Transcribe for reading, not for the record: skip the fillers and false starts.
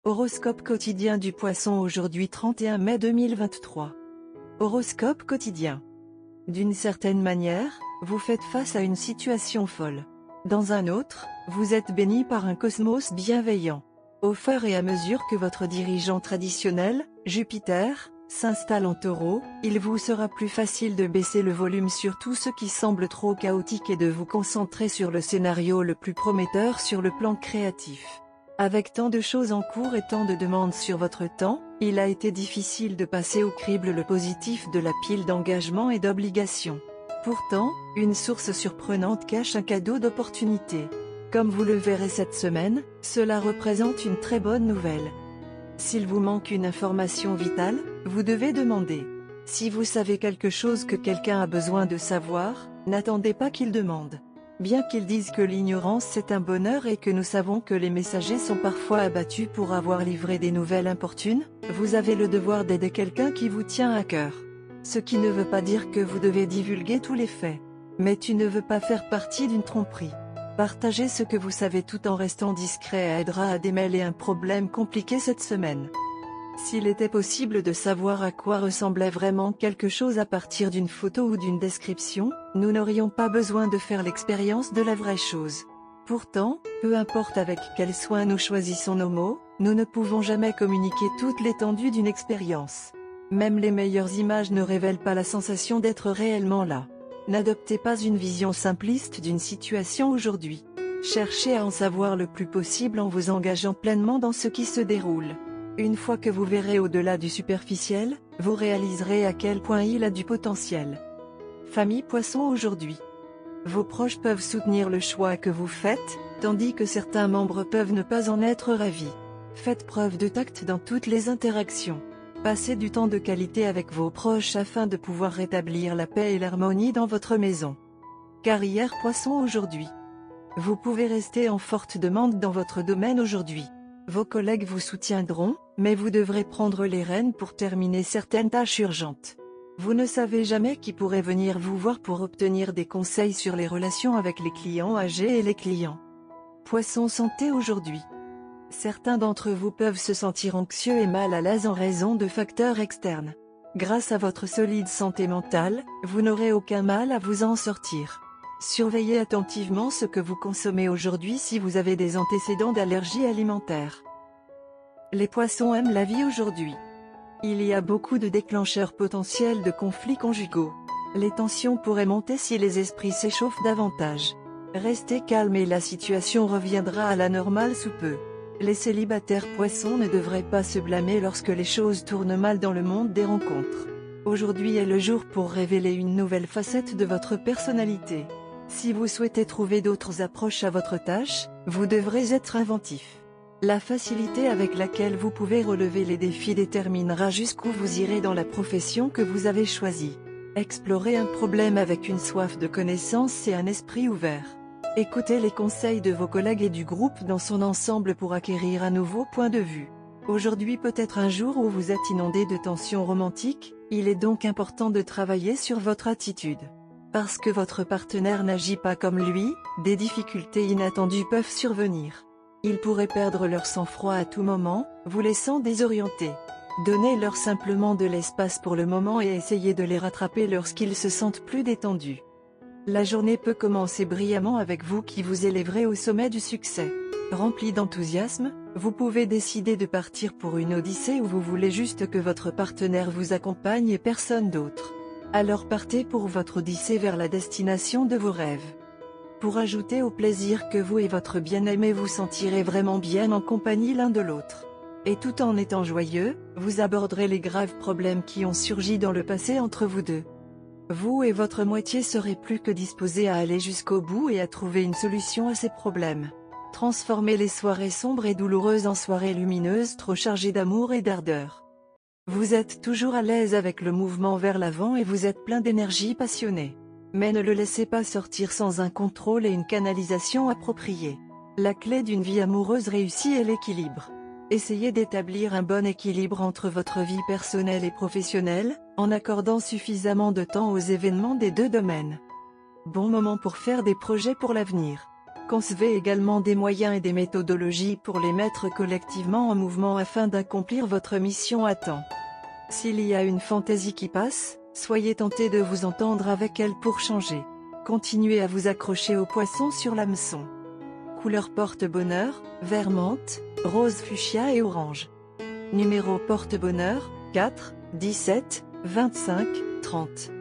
Horoscope quotidien du Poisson aujourd'hui 31 mai 2023. Horoscope quotidien. D'une certaine manière, vous faites face à une situation folle. Dans un autre, vous êtes béni par un cosmos bienveillant. Au fur et à mesure que votre dirigeant traditionnel, Jupiter, s'installe en Taureau, il vous sera plus facile de baisser le volume sur tout ce qui semble trop chaotique et de vous concentrer sur le scénario le plus prometteur sur le plan créatif. Avec tant de choses en cours et tant de demandes sur votre temps, il a été difficile de passer au crible le positif de la pile d'engagements et d'obligations. Pourtant, une source surprenante cache un cadeau d'opportunité. Comme vous le verrez cette semaine, cela représente une très bonne nouvelle. S'il vous manque une information vitale, vous devez demander. Si vous savez quelque chose que quelqu'un a besoin de savoir, n'attendez pas qu'il demande. Bien qu'ils disent que l'ignorance c'est un bonheur et que nous savons que les messagers sont parfois abattus pour avoir livré des nouvelles importunes, vous avez le devoir d'aider quelqu'un qui vous tient à cœur. Ce qui ne veut pas dire que vous devez divulguer tous les faits. Mais tu ne veux pas faire partie d'une tromperie. Partager ce que vous savez tout en restant discret aidera à démêler un problème compliqué cette semaine. S'il était possible de savoir à quoi ressemblait vraiment quelque chose à partir d'une photo ou d'une description, nous n'aurions pas besoin de faire l'expérience de la vraie chose. Pourtant, peu importe avec quel soin nous choisissons nos mots, nous ne pouvons jamais communiquer toute l'étendue d'une expérience. Même les meilleures images ne révèlent pas la sensation d'être réellement là. N'adoptez pas une vision simpliste d'une situation aujourd'hui. Cherchez à en savoir le plus possible en vous engageant pleinement dans ce qui se déroule. Une fois que vous verrez au-delà du superficiel, vous réaliserez à quel point il a du potentiel. Famille Poisson aujourd'hui. Vos proches peuvent soutenir le choix que vous faites, tandis que certains membres peuvent ne pas en être ravis. Faites preuve de tact dans toutes les interactions. Passez du temps de qualité avec vos proches afin de pouvoir rétablir la paix et l'harmonie dans votre maison. Carrière Poisson aujourd'hui. Vous pouvez rester en forte demande dans votre domaine aujourd'hui. Vos collègues vous soutiendront, mais vous devrez prendre les rênes pour terminer certaines tâches urgentes. Vous ne savez jamais qui pourrait venir vous voir pour obtenir des conseils sur les relations avec les clients âgés et les clients. Poisson santé aujourd'hui. Certains d'entre vous peuvent se sentir anxieux et mal à l'aise en raison de facteurs externes. Grâce à votre solide santé mentale, vous n'aurez aucun mal à vous en sortir. Surveillez attentivement ce que vous consommez aujourd'hui si vous avez des antécédents d'allergie alimentaire. Les poissons aiment la vie aujourd'hui. Il y a beaucoup de déclencheurs potentiels de conflits conjugaux. Les tensions pourraient monter si les esprits s'échauffent davantage. Restez calme et la situation reviendra à la normale sous peu. Les célibataires poissons ne devraient pas se blâmer lorsque les choses tournent mal dans le monde des rencontres. Aujourd'hui est le jour pour révéler une nouvelle facette de votre personnalité. Si vous souhaitez trouver d'autres approches à votre tâche, vous devrez être inventif. La facilité avec laquelle vous pouvez relever les défis déterminera jusqu'où vous irez dans la profession que vous avez choisie. Explorez un problème avec une soif de connaissance et un esprit ouvert. Écoutez les conseils de vos collègues et du groupe dans son ensemble pour acquérir un nouveau point de vue. Aujourd'hui peut être un jour où vous êtes inondé de tensions romantiques, il est donc important de travailler sur votre attitude. Parce que votre partenaire n'agit pas comme lui, des difficultés inattendues peuvent survenir. Ils pourraient perdre leur sang-froid à tout moment, vous laissant désorienté. Donnez-leur simplement de l'espace pour le moment et essayez de les rattraper lorsqu'ils se sentent plus détendus. La journée peut commencer brillamment avec vous qui vous élèverez au sommet du succès. Rempli d'enthousiasme, vous pouvez décider de partir pour une odyssée où vous voulez juste que votre partenaire vous accompagne et personne d'autre. Alors partez pour votre odyssée vers la destination de vos rêves. Pour ajouter au plaisir que vous et votre bien-aimé vous sentirez vraiment bien en compagnie l'un de l'autre. Et tout en étant joyeux, vous aborderez les graves problèmes qui ont surgi dans le passé entre vous deux. Vous et votre moitié serez plus que disposés à aller jusqu'au bout et à trouver une solution à ces problèmes. Transformez les soirées sombres et douloureuses en soirées lumineuses trop chargées d'amour et d'ardeur. Vous êtes toujours à l'aise avec le mouvement vers l'avant et vous êtes plein d'énergie passionnée. Mais ne le laissez pas sortir sans un contrôle et une canalisation appropriée. La clé d'une vie amoureuse réussie est l'équilibre. Essayez d'établir un bon équilibre entre votre vie personnelle et professionnelle, en accordant suffisamment de temps aux événements des deux domaines. Bon moment pour faire des projets pour l'avenir. Concevez également des moyens et des méthodologies pour les mettre collectivement en mouvement afin d'accomplir votre mission à temps. S'il y a une fantaisie qui passe, soyez tenté de vous entendre avec elle pour changer. Continuez à vous accrocher au poisson sur l'hameçon. Couleur porte-bonheur, vert menthe, rose fuchsia et orange. Numéro porte-bonheur, 4, 17, 25, 30.